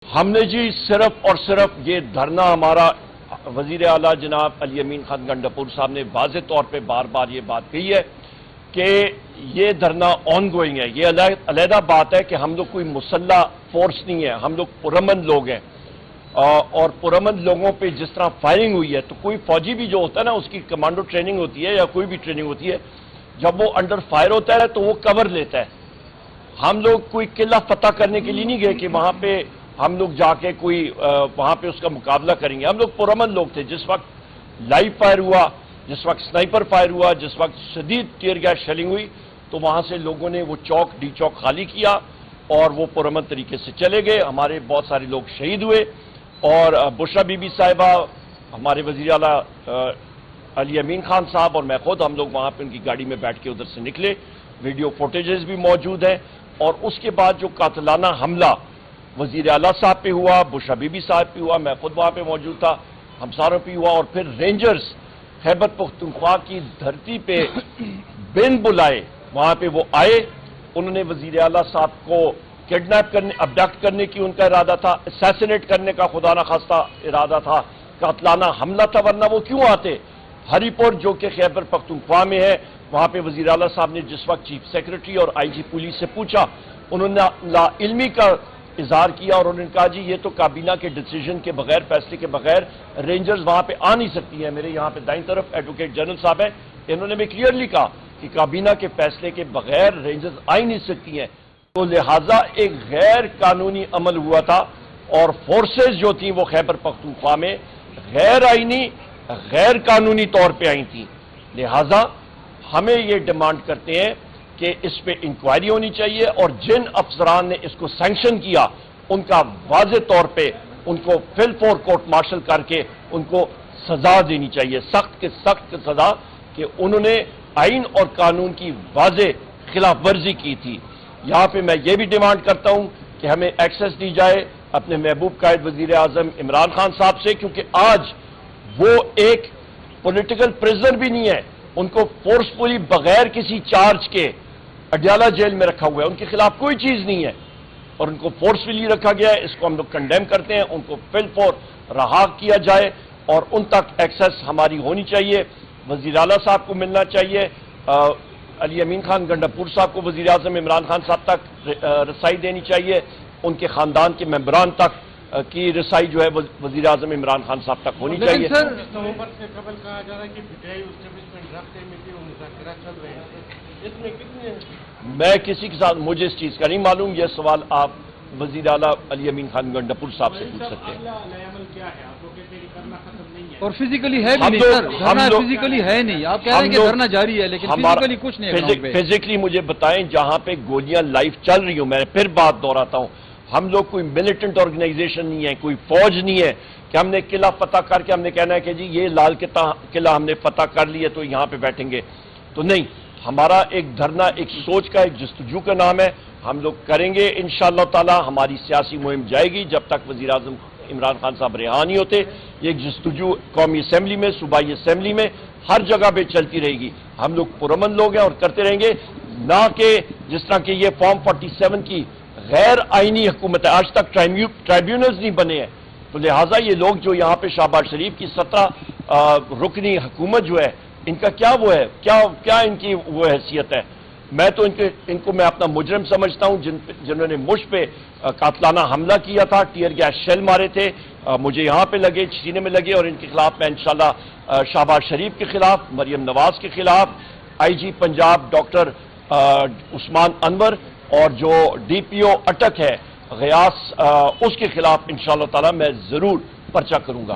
ہم نے جی صرف اور صرف یہ دھرنا ہمارا وزیر اعلیٰ جناب علی امین خان گنڈاپور صاحب نے واضح طور پہ بار بار یہ بات کہی ہے کہ یہ دھرنا آن گوئنگ ہے۔ یہ علیحدہ بات ہے کہ ہم لوگ کوئی مسلح فورس نہیں ہے، ہم لوگ پرامن لوگ ہیں، اور پرامن لوگوں پہ جس طرح فائرنگ ہوئی ہے تو کوئی فوجی بھی جو ہوتا ہے نا، اس کی کمانڈو ٹریننگ ہوتی ہے یا کوئی بھی ٹریننگ ہوتی ہے، جب وہ انڈر فائر ہوتا ہے تو وہ کور لیتا ہے۔ ہم لوگ کوئی قلعہ فتح کرنے کے لیے نہیں گئے کہ وہاں پہ ہم لوگ جا کے کوئی وہاں پہ اس کا مقابلہ کریں گے۔ ہم لوگ پرامن لوگ تھے۔ جس وقت لائیو فائر ہوا، جس وقت سنائپر فائر ہوا، جس وقت شدید ٹیئر گیس شیلنگ ہوئی، تو وہاں سے لوگوں نے وہ ڈی چوک خالی کیا اور وہ پرامن طریقے سے چلے گئے۔ ہمارے بہت سارے لوگ شہید ہوئے، اور بشرا بی بی صاحبہ، ہمارے وزیر اعلیٰ علی امین خان صاحب اور میں خود، ہم لوگ وہاں پہ ان کی گاڑی میں بیٹھ کے ادھر سے نکلے۔ ویڈیو فوٹیجز بھی موجود ہیں۔ اور اس کے بعد جو قاتلانہ حملہ وزیر اعلیٰ صاحب پہ ہوا، بشرا بی بی صاحب پہ ہوا، میں خود وہاں پہ موجود تھا، ہم ساروں پہ ہوا، اور پھر رینجرز خیبر پختونخوا کی دھرتی پہ بن بلائے وہاں پہ وہ آئے۔ انہوں نے وزیر اعلیٰ صاحب کو کڈنیپ کرنے، ابڈکٹ کرنے کی ان کا ارادہ تھا، اسیسینیٹ کرنے کا خدا نخواستہ ارادہ تھا، قاتلانہ حملہ تھا، ورنہ وہ کیوں آتے؟ ہری پور جو کہ خیبر پختونخوا میں ہے، وہاں پہ وزیر اعلیٰ صاحب نے جس وقت چیف سیکرٹری اور آئی جی پولیس سے پوچھا، انہوں نے لا علمی کا اظہار کیا اور انہوں نے کہا جی یہ تو کابینہ کے ڈیسیجن کے بغیر، فیصلے کے بغیر رینجرز وہاں پہ آ نہیں سکتی ہیں۔ میرے یہاں پہ دائیں طرف ایڈوکیٹ جنرل صاحب ہیں، انہوں نے بھی کلیئرلی کہا کہ کابینہ کے فیصلے کے بغیر رینجرز آ ہی نہیں سکتی ہیں۔ تو لہٰذا ایک غیر قانونی عمل ہوا تھا، اور فورسز جو تھیں وہ خیبر پختونخوا میں غیر آئینی، غیر قانونی طور پہ آئی تھیں۔ لہٰذا ہمیں یہ ڈیمانڈ کرتے ہیں کہ اس پہ انکوائری ہونی چاہیے، اور جن افسران نے اس کو سینکشن کیا ان کا واضح طور پہ ان کو فل فور کورٹ مارشل کر کے ان کو سزا دینی چاہیے، سخت کے سخت سزا، کہ انہوں نے آئین اور قانون کی واضح خلاف ورزی کی تھی۔ یہاں پہ میں یہ بھی ڈیمانڈ کرتا ہوں کہ ہمیں ایکسیس دی جائے اپنے محبوب قائد وزیر اعظم عمران خان صاحب سے، کیونکہ آج وہ ایک پولیٹیکل پریزنر بھی نہیں ہے، ان کو فورسفلی بغیر کسی چارج کے اڈیالہ جیل میں رکھا ہوا ہے، ان کے خلاف کوئی چیز نہیں ہے اور ان کو فورسفلی رکھا گیا ہے۔ اس کو ہم لوگ کنڈیم کرتے ہیں، ان کو فل فور رہا کیا جائے، اور ان تک ایکسیس ہماری ہونی چاہیے۔ وزیر اعلیٰ صاحب کو ملنا چاہیے، علی امین خان گنڈاپور صاحب کو وزیر اعظم عمران خان صاحب تک رسائی دینی چاہیے، ان کے خاندان کے ممبران تک کی رسائی جو ہے وزیر اعظم عمران خان صاحب تک ہونی چاہیے۔ میں کسی کے ساتھ، مجھے اس چیز کا نہیں معلوم، یہ سوال آپ وزیر اعلیٰ علی امین خان گنڈاپور صاحب سے پوچھ سکتے ہیں۔ اور فزیکلی ہے بھی نہیں سر، دھرنا فزیکلی ہے نہیں، آپ کہہ رہے ہیں کہ دھرنا جاری ہے لیکن فزیکلی کچھ نہیں ہے۔ فزیکلی مجھے بتائیں، جہاں پہ گولیاں لائیو چل رہی ہوں، میں پھر بات دہراتا ہوں، ہم لوگ کوئی ملیٹنٹ آرگنائزیشن نہیں ہے، کوئی فوج نہیں ہے کہ ہم نے قلعہ فتح کر کے ہم نے کہنا ہے کہ جی یہ لال قلعہ ہم نے فتح کر لیا تو یہاں پہ بیٹھیں گے، تو نہیں۔ ہمارا ایک دھرنا ایک سوچ کا، ایک جستجو کا نام ہے، ہم لوگ کریں گے انشاءاللہ تعالی۔ ہماری سیاسی مہم جائے گی جب تک وزیر اعظم عمران خان صاحب رہا نہیں ہوتے۔ یہ ایک جستجو قومی اسمبلی میں، صوبائی اسمبلی میں، ہر جگہ پہ چلتی رہے گی۔ ہم لوگ پرامن لوگ ہیں اور کرتے رہیں گے، نہ کہ جس طرح کہ یہ فارم 47 کی غیر آئینی حکومت ہے، آج تک ٹرائیبیونلز نہیں بنے ہیں، تو لہٰذا یہ لوگ جو یہاں پہ شہباز شریف کی 17 رکنی حکومت جو ہے، ان کا کیا وہ ہے، کیا ان کی وہ حیثیت ہے؟ میں تو ان کو میں اپنا مجرم سمجھتا ہوں، جنہوں نے مجھ پہ قاتلانہ حملہ کیا تھا، ٹیئر گیس شیل مارے تھے، مجھے یہاں پہ لگے، سینے میں لگے، اور ان کے خلاف میں انشاءاللہ شہباز شریف کے خلاف، مریم نواز کے خلاف، آئی جی پنجاب ڈاکٹر عثمان انور، اور جو ڈی پی او اٹک ہے غیاث، اس کے خلاف انشاءاللہ تعالی میں ضرور پرچہ کروں گا۔